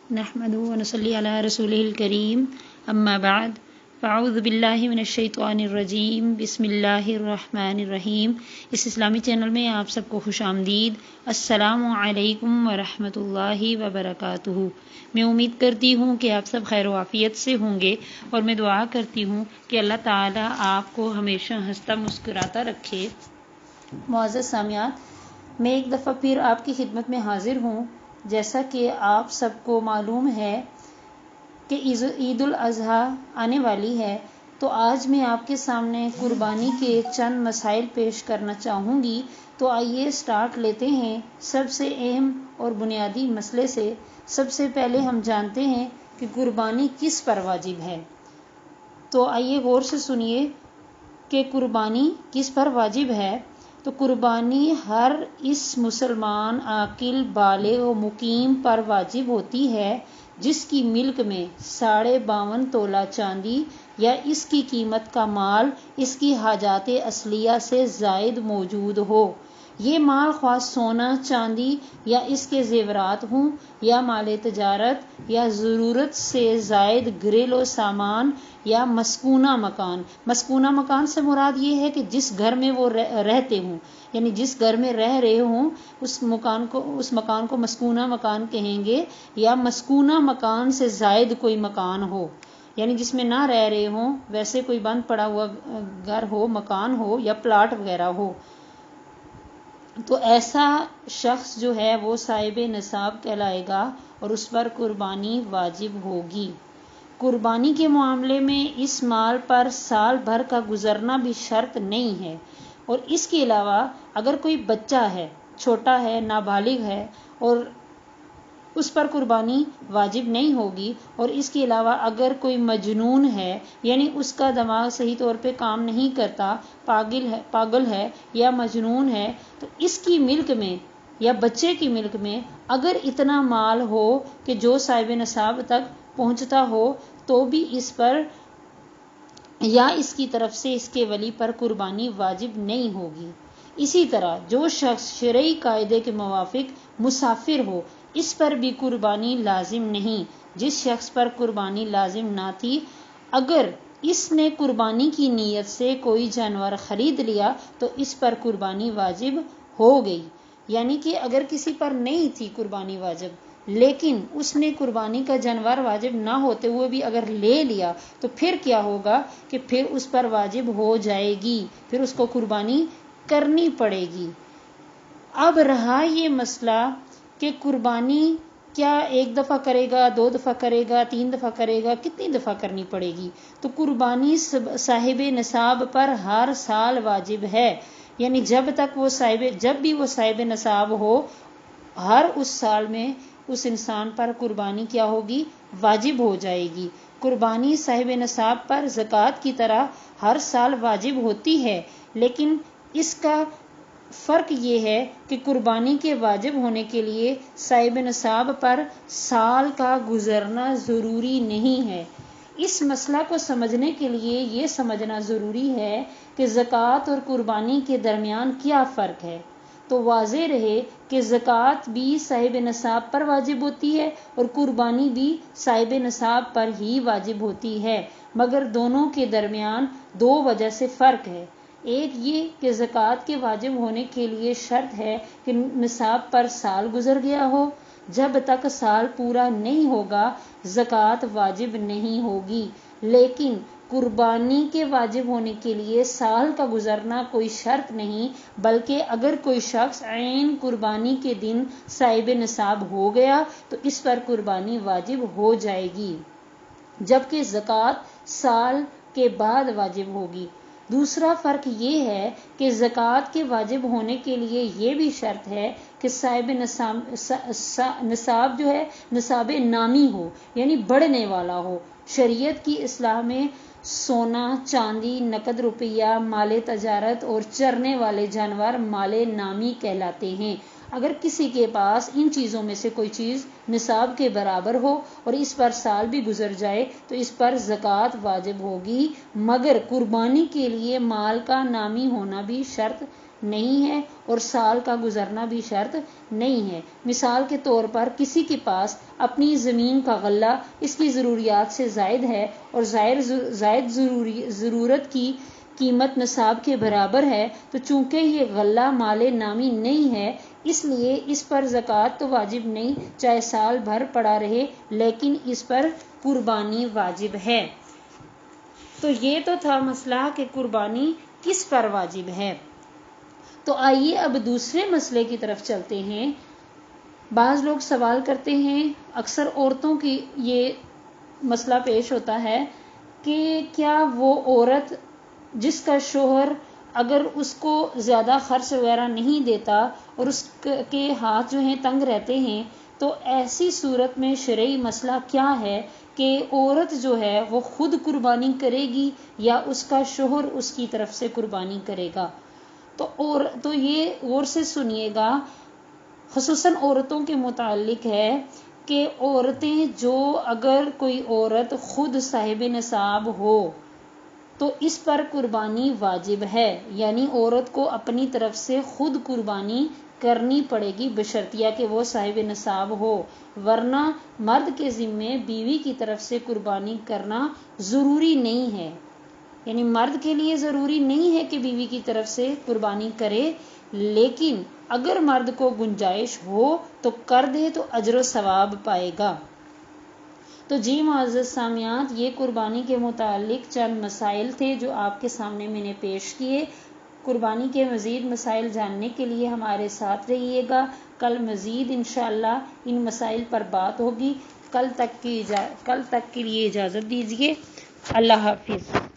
نحمده ونصلي على رسوله الكريم اما بعد فاعوذ باللہ من الشیطان الرجیم بسم اللہ الرحمن الرحیم۔ اس اسلامی چینل میں آپ سب کو خوش آمدید۔ السلام علیکم ورحمۃ اللہ وبرکاتہ۔ میں امید کرتی ہوں کہ آپ سب خیر و عافیت سے ہوں گے، اور میں دعا کرتی ہوں کہ اللہ تعالیٰ آپ کو ہمیشہ ہنستا مسکراتا رکھے۔ معزز سامعات، میں ایک دفعہ پھر آپ کی خدمت میں حاضر ہوں۔ جیسا کہ آپ سب کو معلوم ہے کہ عید الاضحیٰ آنے والی ہے، تو آج میں آپ کے سامنے قربانی کے چند مسائل پیش کرنا چاہوں گی۔ تو آئیے سٹارٹ لیتے ہیں سب سے اہم اور بنیادی مسئلے سے۔ سب سے پہلے ہم جانتے ہیں کہ قربانی کس پر واجب ہے۔ تو آئیے غور سے سنیے کہ قربانی کس پر واجب ہے۔ تو قربانی ہر اس مسلمان عاقل بالغ و مقیم پر واجب ہوتی ہے جس کی ملک میں 52.5 تولہ چاندی یا اس کی قیمت کا مال اس کی حاجات اصلیہ سے زائد موجود ہو۔ یہ مال خواہ سونا چاندی یا اس کے زیورات ہوں، یا مال تجارت، یا ضرورت سے زائد گھریلو سامان، یا مسکونہ مکان۔ مسکونہ مکان سے مراد یہ ہے کہ جس گھر میں وہ رہتے ہوں، یعنی جس گھر میں رہ رہے ہوں اس مکان کو مسکونہ مکان کہیں گے، یا مسکونہ مکان سے زائد کوئی مکان ہو، یعنی جس میں نہ رہ رہے ہوں، ویسے کوئی بند پڑا ہوا گھر ہو، مکان ہو، یا پلاٹ وغیرہ ہو۔ تو ایسا شخص جو ہے وہ صاحب نصاب کہلائے گا اور اس پر قربانی واجب ہوگی۔ قربانی کے معاملے میں اس مال پر سال بھر کا گزرنا بھی شرط نہیں ہے، اور اس کے علاوہ اگر کوئی بچہ ہے، چھوٹا ہے، نابالغ ہے، اور اس پر قربانی واجب نہیں ہوگی۔ اور اس کے علاوہ اگر کوئی مجنون ہے، یعنی اس کا دماغ صحیح طور پہ کام نہیں کرتا، پاگل ہے یا مجنون ہے، تو اس کی ملک میں یا بچے کی ملک میں اگر اتنا مال ہو کہ جو صاحب نصاب تک پہنچتا ہو، تو بھی اس پر یا اس کی طرف سے اس کے ولی پر قربانی واجب نہیں ہوگی۔ اسی طرح جو شخص شرعی قاعدے کے موافق مسافر ہو، اس پر بھی قربانی لازم نہیں۔ جس شخص پر قربانی لازم نہ تھی، اگر اس نے قربانی کی نیت سے کوئی جانور خرید لیا تو اس پر قربانی واجب ہو گئی۔ یعنی کہ اگر کسی پر نہیں تھی قربانی واجب، لیکن اس نے قربانی کا جانور واجب نہ ہوتے ہوئے بھی اگر لے لیا، تو پھر کیا ہوگا کہ پھر اس پر واجب ہو جائے گی، پھر اس کو قربانی کرنی پڑے گی۔ اب رہا یہ مسئلہ کہ قربانی کیا ایک دفعہ کرے گا، 2 دفعہ کرے گا، 3 دفعہ کرے گا، کتنی دفعہ کرنی پڑے گی۔ تو قربانی صاحب نصاب پر ہر سال واجب ہے، یعنی جب بھی وہ صاحب نصاب ہو، ہر اس سال میں اس انسان پر قربانی کیا ہوگی، واجب ہو جائے گی۔ قربانی صاحب نصاب پر زکوٰۃ کی طرح ہر سال واجب ہوتی ہے، لیکن اس کا فرق یہ ہے کہ قربانی کے واجب ہونے کے لیے صاحب نصاب پر سال کا گزرنا ضروری نہیں ہے۔ اس مسئلہ کو سمجھنے کے لیے یہ سمجھنا ضروری ہے کہ زکوٰۃ اور قربانی کے درمیان کیا فرق ہے۔ تو واضح رہے کہ زکوٰۃ بھی صاحب نصاب پر واجب ہوتی ہے اور قربانی بھی صاحب نصاب پر ہی واجب ہوتی ہے، مگر دونوں کے درمیان 2 وجہ سے فرق ہے۔ ایک یہ کہ زکوٰۃ کے واجب ہونے کے لیے شرط ہے کہ نصاب پر سال گزر گیا ہو۔ جب تک سال پورا نہیں ہوگا زکوٰۃ واجب نہیں ہوگی، لیکن قربانی کے واجب ہونے کے لیے سال کا گزرنا کوئی شرط نہیں، بلکہ اگر کوئی شخص عین قربانی کے دن صاحب نصاب ہو گیا تو اس پر قربانی واجب ہو جائے گی، جبکہ زکوٰۃ سال کے بعد واجب ہوگی۔ دوسرا فرق یہ ہے کہ زکوٰۃ کے واجب ہونے کے لیے یہ بھی شرط ہے کہ صاحب نصاب جو ہے نصاب نامی ہو، یعنی بڑھنے والا ہو۔ شریعت کی اصطلاح میں سونا، چاندی، نقد روپیہ مال تجارت اور چرنے والے جانور مال نامی کہلاتے ہیں۔ اگر کسی کے پاس ان چیزوں میں سے کوئی چیز نصاب کے برابر ہو اور اس پر سال بھی گزر جائے تو اس پر زکوٰۃ واجب ہوگی، مگر قربانی کے لیے مال کا نامی ہونا بھی شرط نہیں ہے اور سال کا گزرنا بھی شرط نہیں ہے۔ مثال کے طور پر کسی کے پاس اپنی زمین کا غلہ اس کی ضروریات سے زائد ہے اور زائد ضرورت کی قیمت نصاب کے برابر ہے، تو چونکہ یہ غلہ مال نامی نہیں ہے اس لیے اس پر زکوٰۃ تو واجب نہیں چاہے سال بھر پڑا رہے، لیکن اس پر قربانی واجب ہے۔ تو یہ تو تھا مسئلہ کہ قربانی کس پر واجب ہے۔ تو آئیے اب دوسرے مسئلے کی طرف چلتے ہیں۔ بعض لوگ سوال کرتے ہیں، اکثر عورتوں کی یہ مسئلہ پیش ہوتا ہے کہ کیا وہ عورت جس کا شوہر اگر اس کو زیادہ خرچ وغیرہ نہیں دیتا اور اس کے ہاتھ جو ہیں تنگ رہتے ہیں، تو ایسی صورت میں شرعی مسئلہ کیا ہے کہ عورت جو ہے وہ خود قربانی کرے گی یا اس کا شوہر اس کی طرف سے قربانی کرے گا؟ تو یہ غور سے سنیے گا، خصوصاً عورتوں کے متعلق ہے کہ عورتیں جو اگر کوئی عورت خود صاحب نصاب ہو تو اس پر قربانی واجب ہے، یعنی عورت کو اپنی طرف سے خود قربانی کرنی پڑے گی بشرطیہ کہ وہ صاحب نصاب ہو، ورنہ مرد کے ذمے بیوی کی طرف سے قربانی کرنا ضروری نہیں ہے۔ یعنی مرد کے لیے ضروری نہیں ہے کہ بیوی کی طرف سے قربانی کرے، لیکن اگر مرد کو گنجائش ہو تو کر دے تو اجر و ثواب پائے گا۔ تو جی معزز سامعات، یہ قربانی کے متعلق چند مسائل تھے جو آپ کے سامنے میں نے پیش کیے۔ قربانی کے مزید مسائل جاننے کے لیے ہمارے ساتھ رہیے گا، کل مزید انشاءاللہ ان مسائل پر بات ہوگی۔ کل تک کے لیے اجازت دیجیے، اللہ حافظ۔